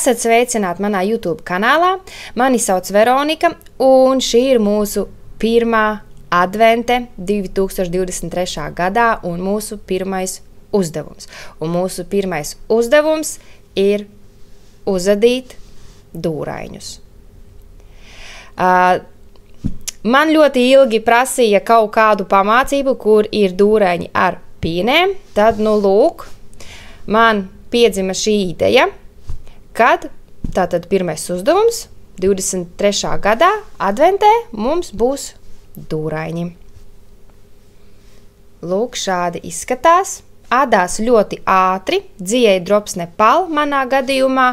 Esat sveicināti manā YouTube kanālā. Mani sauc Veronika, un šī ir mūsu pirmā advente 2023. gadā un mūsu pirmais uzdevums. Un mūsu pirmais uzdevums ir uzadīt dūraiņus. Man ļoti ilgi prasīja kaut kādu pamācību, kur ir dūraiņi ar pīnēm. Tad, lūk, man piedzima šī ideja, kad tātad pirmais uzdevums 23. gadā adventē mums būs dūraiņi. Lūk, šādi izskatās. Ādās ļoti ātri, dzijai drops nepal manā gadījumā,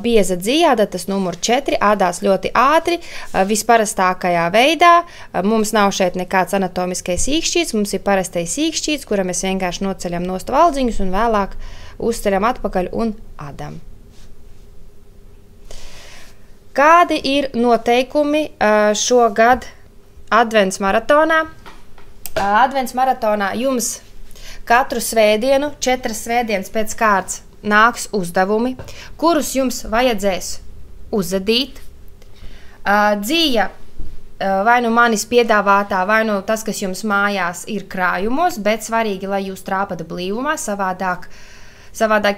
bieza dzijāda, tas numur 4, ādās ļoti ātri, visparastākajā veidā. Mums nav šeit nekāds anatomiskais īkšķīts, mums ir parastais īkšķīts, kura mēs vienkārši noceļam nost valdziņus un vēlāk uzceļam atpakaļ un ādam. Kādi ir noteikumi šogad advents maratonā? Advents maratonā jums katru svētdienu, 4 svētdienas pēc kārtas nāks uzdevumi, kurus jums vajadzēs uzadīt. Dzīja vai nu manis piedāvātā, vai nu tas, kas jums mājās ir krājumos, bet svarīgi, lai jūs trāpat blīvumā, savādāk,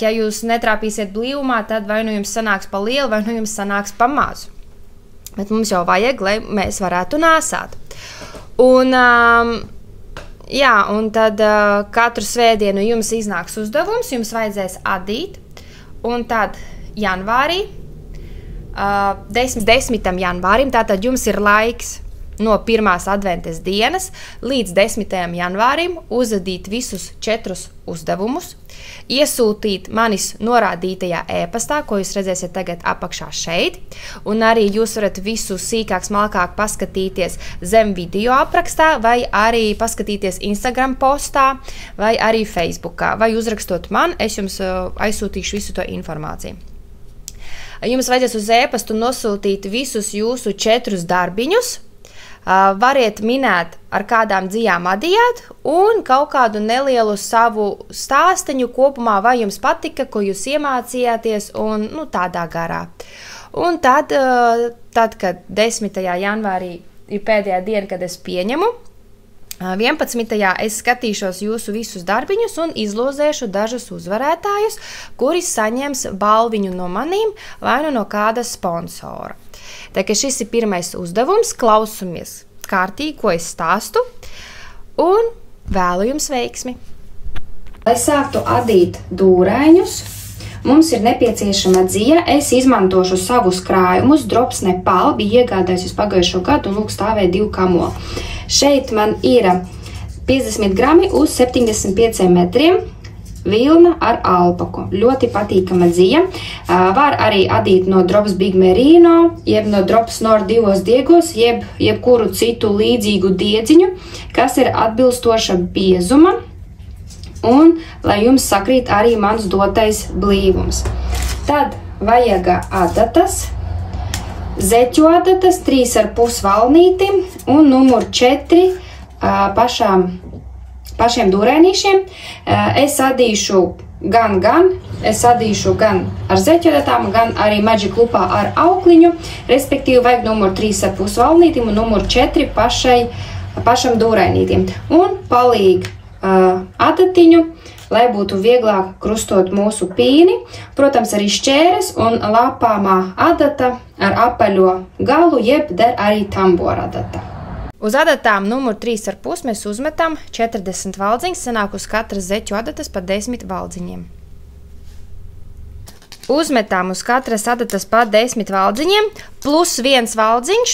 ja jūs netrāpīsiet blīvumā, tad vai nu jums sanāks pa lielu, vai nu jums sanāks pa mazu. Bet mums jau vajag, lai mēs varētu nāsāt. Un tad katru svētdienu jums iznāks uzdevums, jums vajadzēs adīt, un tad janvārī, 10. janvārim, tātad jums ir laiks no 1. adventes dienas līdz 10. janvārim uzadīt visus 4 uzdevumus, iesūtīt manis norādītajā ēpastā, ko jūs redzēsiet tagad apakšā šeit, un arī jūs varat visu sīkāk, smalkāk paskatīties zem video aprakstā, vai arī paskatīties Instagram postā, vai arī Facebookā, vai uzrakstot man, es jums aizsūtīšu visu to informāciju. Jums vajadzēs uz ēpastu nosūtīt visus jūsu 4 darbiņus, variet minēt, ar kādām dzijām adījāt, un kaut kādu nelielu savu stāsteņu kopumā, vai jums patika, ko jūs iemācījāties, un tādā garā. Un tad, kad 10. janvārī ir pēdējā diena, kad es pieņemu, 11. es skatīšos jūsu visus darbiņus un izlozēšu dažus uzvarētājus, kuri saņems balviņu no manīm vai no kāda sponsora. Tā kā šis ir pirmais uzdevums, klausamies kārtīgi, ko es stāstu, un vēlu jums veiksmi. Lai sāktu adīt dūraiņus, mums ir nepieciešama dzija. Es izmantošu savus krājumus, drops nepal, bija iegādājusies pagājušo gadu, un lūk stāvēja 2 kamoli. Šeit man ir 50 grami uz 75 metriem. Vilna ar alpaku. Ļoti patīkama dzija. Var arī adīt no drops Big Merino, jeb no drops Nord 2 diegos, jebkuru citu līdzīgu diedziņu, kas ir atbilstoša biezuma, un lai jums sakrīt arī mans dotais blīvums. Tad vajag adatas, zeķu adatas, 3,5 valnītim un numur 4 pašiem dūrēnīšiem. Es adīšu gan ar zeķeratām, gan arī Magic Lupā ar aukliņu, respektīvi vajag numur 3,5 valnītim un numur 4 pašam dūrēnītim. Un palīgi adatiņu, lai būtu vieglāk krustot mūsu pīni. Protams, arī šķēres un lapāmā adata ar apaļo galu, jeb der arī tambora adata. Uz adatām numur 3,5 mēs uzmetam 40 valdziņas, sanāk uz katras zeķu adatas pa 10 valdziņiem. Uzmetām uz katras adatas pa 10 valdziņiem, plus 1 valdziņš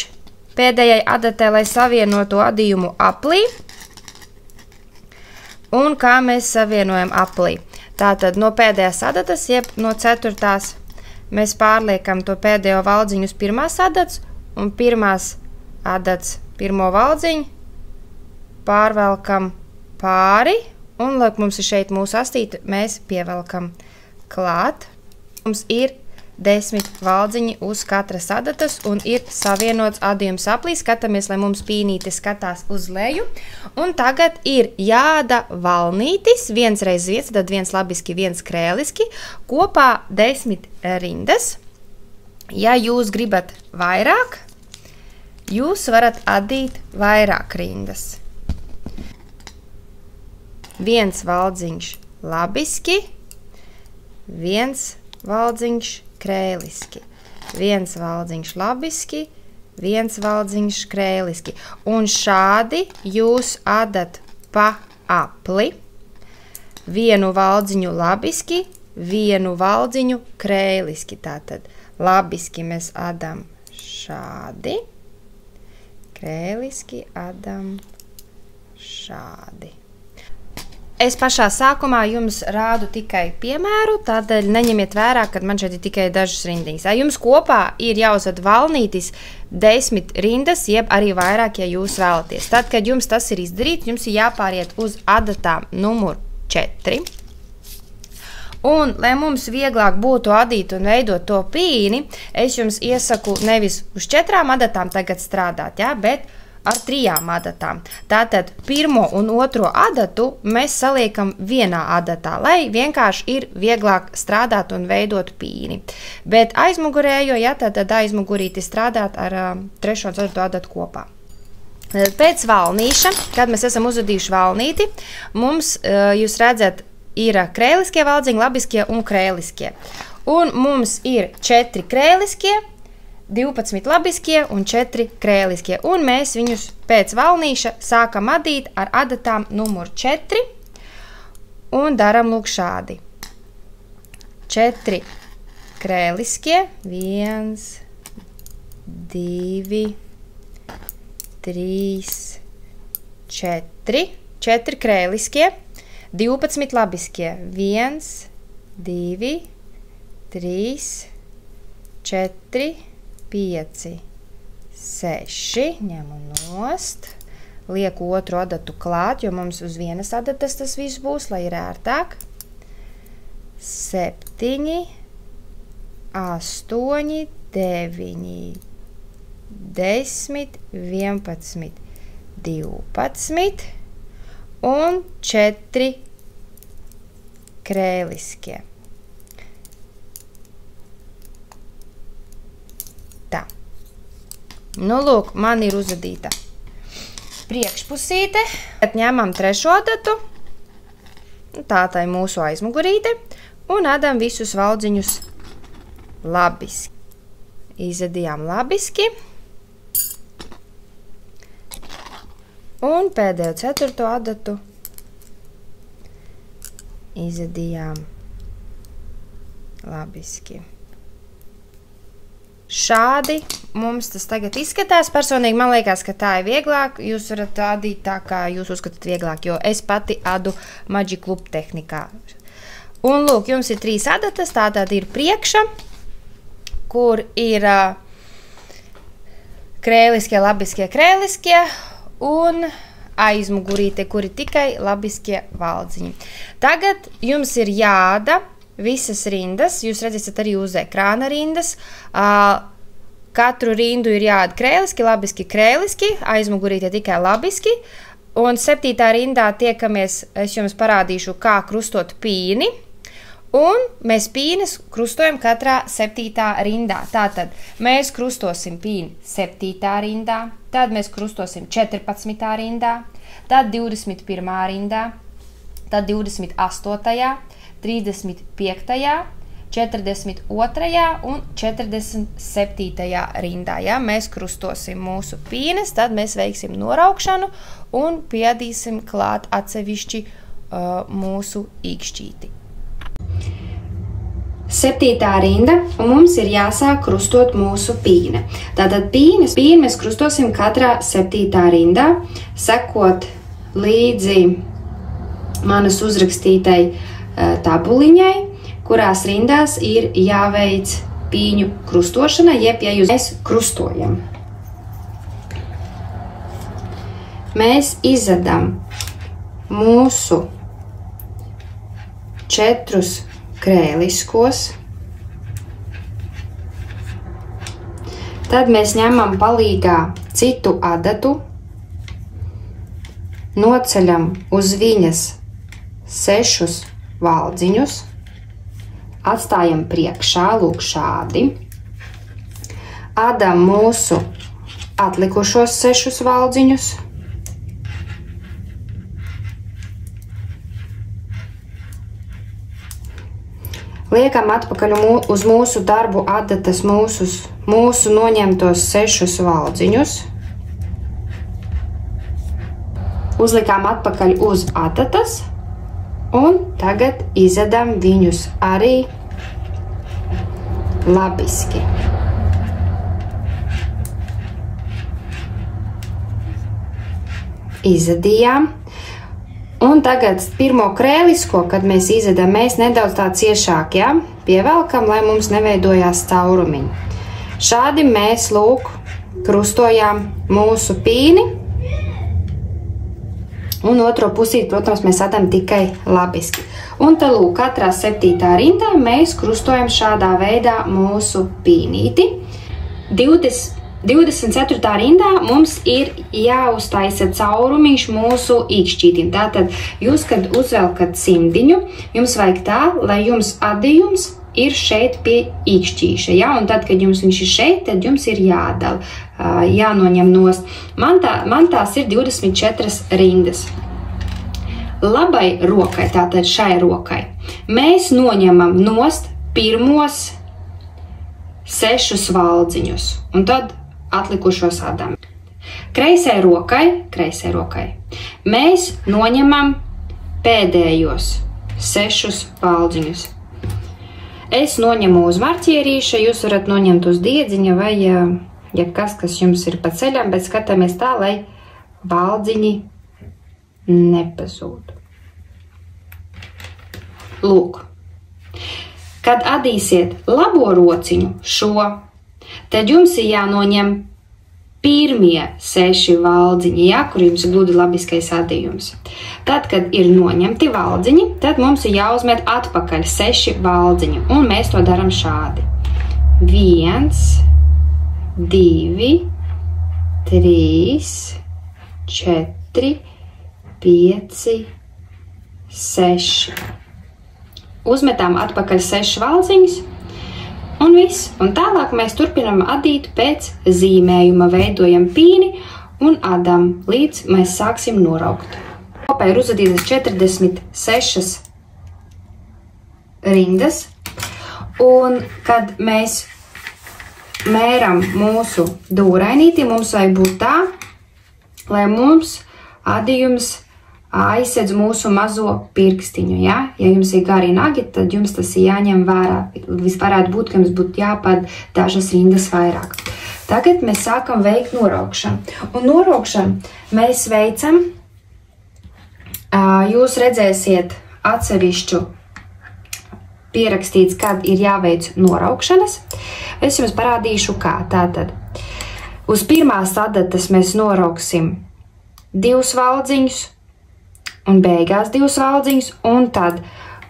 pēdējai adatē, lai savienotu adījumu aplī. Un kā mēs savienojam aplī? Tātad no pēdējās adatas, jeb no 4. mēs pārliekam to pēdējo valdziņu uz 1. adats, un 1. adats 1. valdziņu pārvelkam pāri, un, lai mums ir šeit mūsu astīte, mēs pievelkam klāt. Mums ir 10 valdziņi uz katras adatas un ir savienots adījums aplī. Skatāmies, lai mums pīnīte skatās uz leju. Un tagad ir jāda valnītis, viens reiz viens, tad viens labiski, viens krēliski, kopā 10 rindas. Ja jūs gribat vairāk, jūs varat adīt vairāk rindas. Viens valdziņš labiski, viens valdziņš krēliski, viens valdziņš labiski, viens valdziņš krēliski. Un šādi jūs adat pa apli, vienu valdziņu labiski, vienu valdziņu krēliski. Tātad labiski mēs adam šādi, krēliski adam šādi. Es pašā sākumā jums rādu tikai piemēru, tādēļ neņemiet vērā, ka man šeit ir tikai dažas rindiņas. Jums kopā ir jāuzved valnītis 10 rindas, jeb arī vairāk, ja jūs vēlaties. Tad, kad jums tas ir izdarīts, jums ir jāpāriet uz adatām numur 4. Un, lai mums vieglāk būtu adīt un veidot to pīni, es jums iesaku nevis uz 4 adatām tagad strādāt, bet ar 3 adatām. Tātad pirmo un otro adatu mēs saliekam vienā adatā, lai vienkārši ir vieglāk strādāt un veidot pīni. Bet aizmugurējo, tad aizmugurīti strādāt ar 3. un 4. adatu kopā. Pēc valnīša, kad mēs esam uzvadījuši valnīti, mums, jūs redzat, ir krēliskie valdziņi, labiskie un krēliskie. Un mums ir 4 krēliskie, 12 labiskie un 4 krēliskie. Un mēs viņus pēc valnīša sākam adīt ar adatām numur 4 un daram lūk šādi. 4 krēliskie, 1, 2, 3, 4, 4 krēliskie, 12 labiskie, 1, 2, 3, 4, 5, 6, ņemu nost, lieku otru adatu klāt, jo mums uz vienas adatas tas viss būs, lai ir ērtāk. 7, 8, 9, 10, 11, 12 un 4 krēliskie. Tā. Nu, lūk, man ir uzadīta priekšpusīte. Tad ņemam 3. adatu, tā tai mūsu aizmugurīte, un adam visus valdziņus labiski. Izadījām labiski. Un pēdējo 4. adatu izadījām labiski. Šādi mums tas tagad izskatās. Personīgi man liekas, ka tā ir vieglāk. Jūs varat adīt tā, kā jūs uzskatāt vieglāk, jo es pati adu Magic Club tehnikā. Un lūk, jums ir 3 adatas, tātad ir priekša, kur ir krēliskie, labiskie, krēliskie, un aizmugurīte, kur ir tikai labiskie valdziņi. Tagad jums ir jāada visas rindas, jūs redzēsiet arī uz ekrāna rindas. Katru rindu ir jāada krēliski, labiski, krēliski, aizmugurīte tikai labiski. Un 7. rindā tiekamies, es jums parādīšu, kā krustot pīni. Un mēs pīnes krustojam katrā 7. rindā. Tātad mēs krustosim pīni 7. rindā, tad mēs krustosim 14. rindā, tad 21. rindā, tad 28., 35., 42. un 47. rindā. Ja mēs krustosim mūsu pīnes, tad mēs veiksim noraukšanu un piedīsim klāt atsevišķi mūsu īkšķīti. 7. rinda, un mums ir jāsāk krustot mūsu pīne. Tātad pīni mēs krustosim katrā 7. rindā, sekot līdzi manas uzrakstītai tabuliņai, kurās rindās ir jāveic pīņu krustošana, jeb ja jūs krustojam. Mēs izadam mūsu 4 krēliskos, Tad mēs ņemam palīgā citu adatu, noceļam uz viņas 6 valdziņus, atstājam priekšā, lūk šādi, adam mūsu atlikušos 6 valdziņus, liekam atpakaļ uz mūsu darbu adatas mūsu noņemtos 6 valdziņus, uzlikām atpakaļ uz adatas un tagad izadam viņus arī labiski. Izadījām. Un tagad pirmo krēlisko, kad mēs izadam, mēs nedaudz tā ciešāk, ja, pievelkam, lai mums neveidojās caurumiņi. Šādi mēs, lūk, krustojām mūsu pīni. Un otro pusīt, protams, mēs adam tikai labiski. Un tad, lūk, katrā 7. rindā mēs krustojam šādā veidā mūsu pīnīti. 24. rindā mums ir jāuztaisa caurumiņš mūsu īkšķītim. Tātad jūs, kad uzvelkat cimdiņu, jums vajag tā, lai jums adījums ir šeit pie īkšķīša. Ja? Un tad, kad jums viņš ir šeit, tad jums ir jādala, jānoņem nost. Man tās ir 24 rindas. Labai rokai, tātad šai rokai, mēs noņemam nost pirmos 6 valdziņus. Un tad atlikušos adam. Kreisai rokai mēs noņemam pēdējos 6 valdziņus. Es noņemu uz marķierīša, jūs varat noņemt uz diedziņa vai jebkas, kas jums ir pa ceļam, bet skatāmies tā, lai valdziņi nepazūd. Lūk, kad adīsiet labo rociņu šo, tad jums ir jānoņem pirmie 6 valdziņi, ja, kur jums ir gludi labiskais adījums. Tad, kad ir noņemti valdziņi, tad mums ir jāuzmet atpakaļ 6 valdziņi, un mēs to daram šādi. 1, 2, 3, 4, 5, 6. Uzmetām atpakaļ 6 valdziņus, un viss. Un tālāk mēs turpinām adīt pēc zīmējuma, veidojam pīni un adam, līdz mēs sāksim noraukt. Kopā ir uzadītas 46 rindas, un kad mēs mēram mūsu dūrainīti, mums vajag būt tā, lai mums adījums aizsedz mūsu mazo pirkstiņu, ja? Ja jums ir gari nagi, tad jums tas ir jāņem vērā. Varētu būt, ka jums būtu jāpad dažas rindas vairāk. Tagad mēs sākam veikt noraukšanu. Un noraukšanu mēs veicam, jūs redzēsiet atsevišķu pierakstīts, kad ir jāveic noraukšanas. Es jums parādīšu, kā. Tātad uz pirmās adatas mēs norauksim 2 valdziņus, un beigās 2 valdziņus, un tad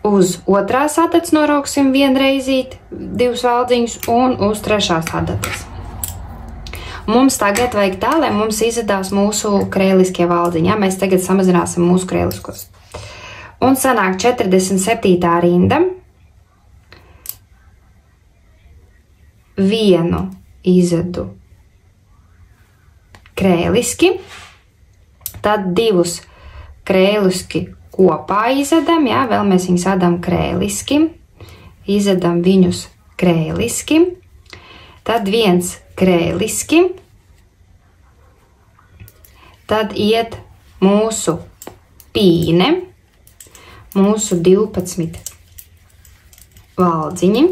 uz otrās adatas norauksim vienreizīt 2 valdziņus, un uz trešās adatas. Mums tagad vajag tā, lai mums izadās mūsu krēliskie valdziņi. Ja? Mēs tagad samazināsim mūsu krēliskos. Un sanāk 47. rinda. Vienu izadu krēliski, tad 2 krēliski kopā izadam, jā, vēl mēs viņus adam krēliski, izadam viņus krēliski, tad 1 krēliski, tad iet mūsu pīne, mūsu 12 valdziņi,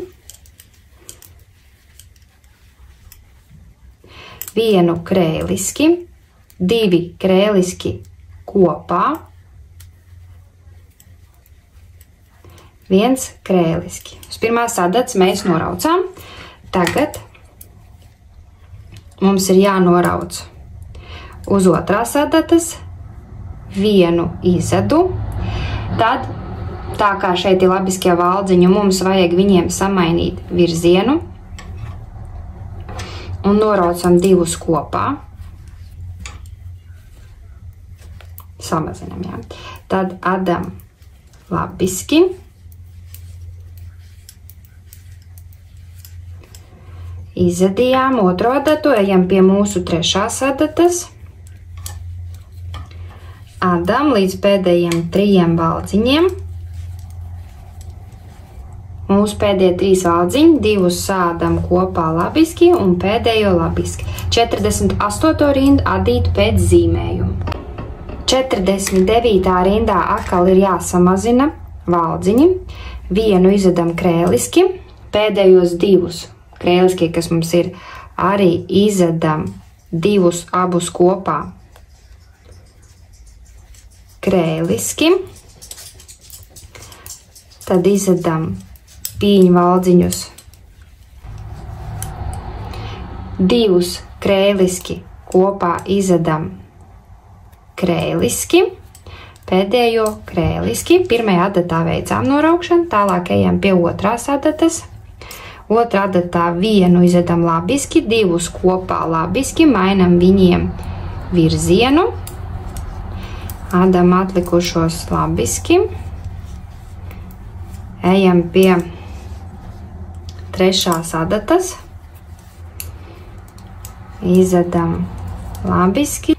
1 krēliski, 2 krēliski kopā, 1 krēliski. Uz pirmās adatas mēs noraucām. Tagad mums ir jānorauc uz otrās adatas 1 izadu. Tad, tā kā šeit ir labiskie valdziņi, mums vajag viņiem samainīt virzienu. un noraucam divus kopā. Samazinam, jā. Tad adam labiski. Izadījām otro adatu, ejam pie mūsu trešās adatas. Adam līdz pēdējiem 3 valdziņiem. Mūsu pēdējie 3 valdziņi, 2 sādam kopā labiski un pēdējo labiski. 48. rindu adīt pēc zīmējuma. 49. rindā atkal ir jāsamazina valdziņi. Vienu izadam krēliski, pēdējos 2 krēliski, kas mums ir, arī izadam 2 abus kopā krēliski. Tad izadam pīņu valdziņus 2 krēliski kopā izadam krēliski, pēdējo krēliski. Pirmajā adatā veicām noraukšanu, tālāk ejam pie otrās adatas. Otrā adatā vienu izadam labiski, 2 kopā labiski, mainam viņiem virzienu. Adam atlikušos labiski. Ejam pie trešās adatas. Izadam labiski.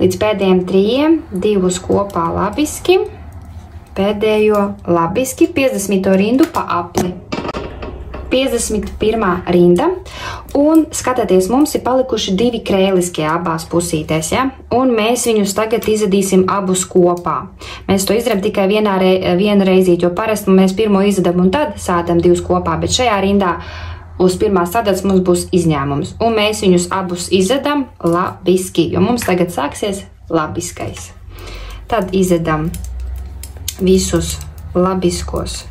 Līdz pēdējiem 3, 2 kopā labiski, pēdējo labiski, 50. rindu pa apli. 51. rinda, un skatieties, mums ir palikuši 2 krēliskie abās pusītēs, ja? Un mēs viņus tagad izadīsim abus kopā. Mēs to izdarām tikai vienu reizīt, jo parasti mēs pirmo izadam un tad sādam 2 kopā, bet šajā rindā uz pirmās adatas mums būs izņēmums, un mēs viņus abus izadam labiski, jo mums tagad sāksies labiskais. Tad izadam visus labiskos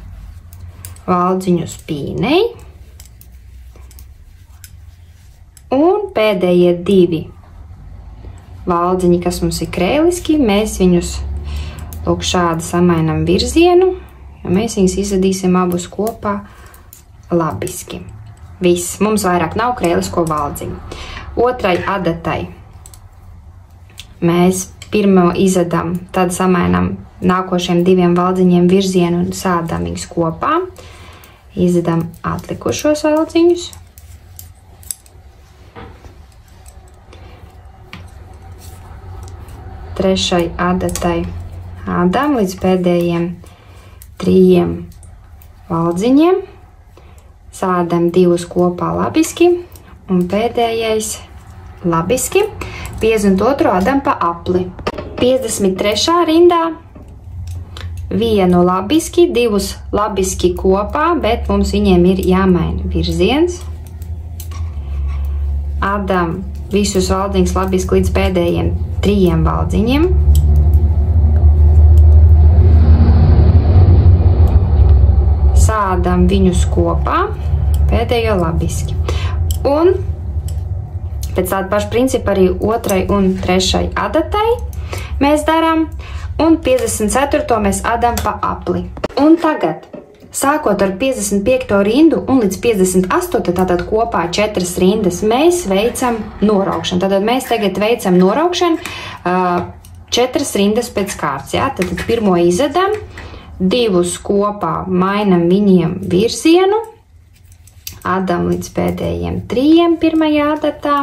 valdziņus pīnei, un pēdējie 2 valdziņi, kas mums ir krēliski, mēs viņus lūk šādi samainam virzienu, jo mēs viņus izadīsim abus kopā labiski. Viss, mums vairāk nav krēlisko valdziņu. Otrai adatai mēs pirmo izadam, tad samainam nākošiem 2 valdziņiem virzienu un sādām viņus kopā. Izadam atlikušos valdziņus. Trešai adatai adam līdz pēdējiem 3 valdziņiem. Sādam 2 kopā labiski un pēdējais labiski. 52. adam pa apli. 53. rindā vienu labiski, 2 labiski kopā, bet mums viņiem ir jāmaina virziens. Adam visus valdziņus labiski līdz pēdējiem 3 valdziņiem. Sādam viņus kopā, pēdējo labiski. Un pēc tāda paša principa arī 2. un 3. adatai mēs darām, un 54. mēs adam pa apli. Un tagad, sākot ar 55. rindu un līdz 58. tātad kopā 4 rindas, mēs veicam noraukšanu. Tātad mēs tagad veicam noraukšanu 4 rindas pēc kārtas. Ja? Tad pirmo izadam, 2 kopā mainam viņiem virzienu, adam līdz pēdējiem 3 pirmajā adatā,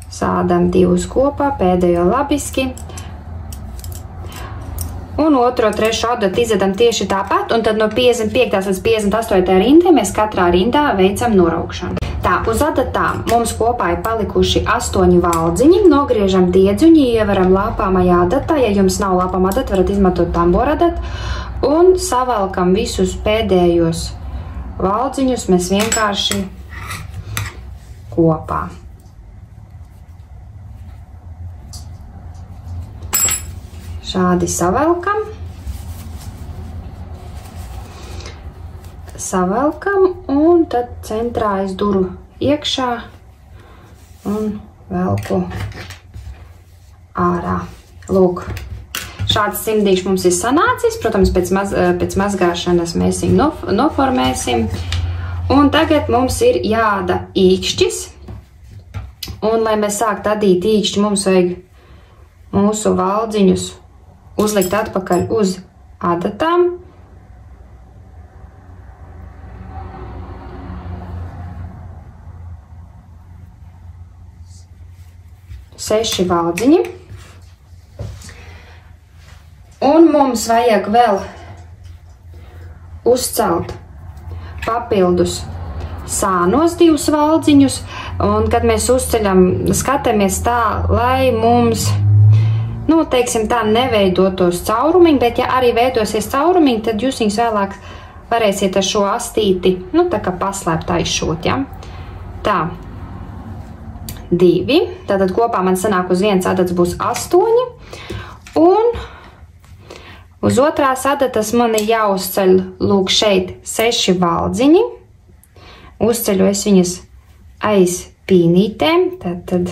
sādam 2 kopā, pēdējo labiski, un 2. 3. adatu izadam tieši tāpat, un tad no 55. līdz 58. rindai mēs katrā rindā veicam noraukšanu. Tā, uz adatām mums kopā ir palikuši 8 valdziņi, nogriežam diedzuņi, ievaram lāpāmajā adatā, ja jums nav lāpāmā adata, varat izmantot tambora adatu, un savalkam visus pēdējos valdziņus mēs vienkārši kopā. Šādi savelkam. Savelkam, un tad centrā es duru iekšā un velku ārā. Lūk, šāds cimdīšs mums ir sanācis. Protams, pēc mazgāšanas mēs viņu noformēsim. Un tagad mums ir jāada īkšķis. Un, lai mēs sāktu adīt īkšķi, mums vajag mūsu valdziņus uzlikt atpakaļ uz adatām. Seši valdziņi. Un mums vajag vēl uzcelt papildus sānos 2 valdziņus, un kad mēs uzceļam, skatāmies tā, lai mums, teiksim tā, neveidotos caurumiņi, bet ja arī veidosies caurumiņi, tad jūs viņus vēlāk varēsiet ar šo astīti, tā kā paslēpt aizšot, ja? Tā, 2, tātad kopā man sanāk uz viens adats būs 8, un uz otrās adatas man ir jāuzceļ, lūk, šeit 6 valdziņi. Uzceļu es viņas aiz pīnītēm, tad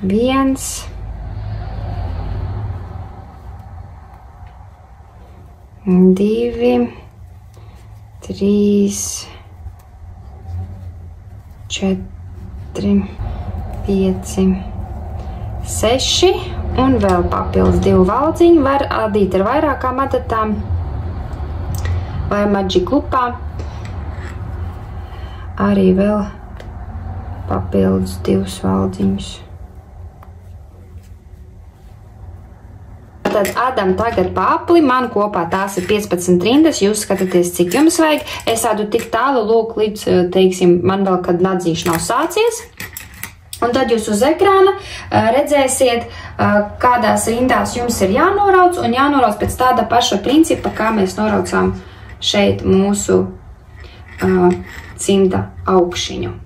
1, 2, 3, 4, 5, 6 un vēl papildus 2 valdziņi. Var adīt ar vairākām adatām vai Magic Lupā. Arī vēl papildus 2 valdziņus. Tad adam tagad pa apli, man kopā tās ir 15 rindas, jūs skatāties, cik jums vajag. Es ādu tik tālu, lūk, līdz, teiksim, man vēl, kad nadzīšu nav sācies. Un tad jūs uz ekrāna redzēsiet, kādās rindās jums ir jānorauc, un jānorauc pēc tāda paša principa, kā mēs noraucām šeit mūsu cimda augšiņu.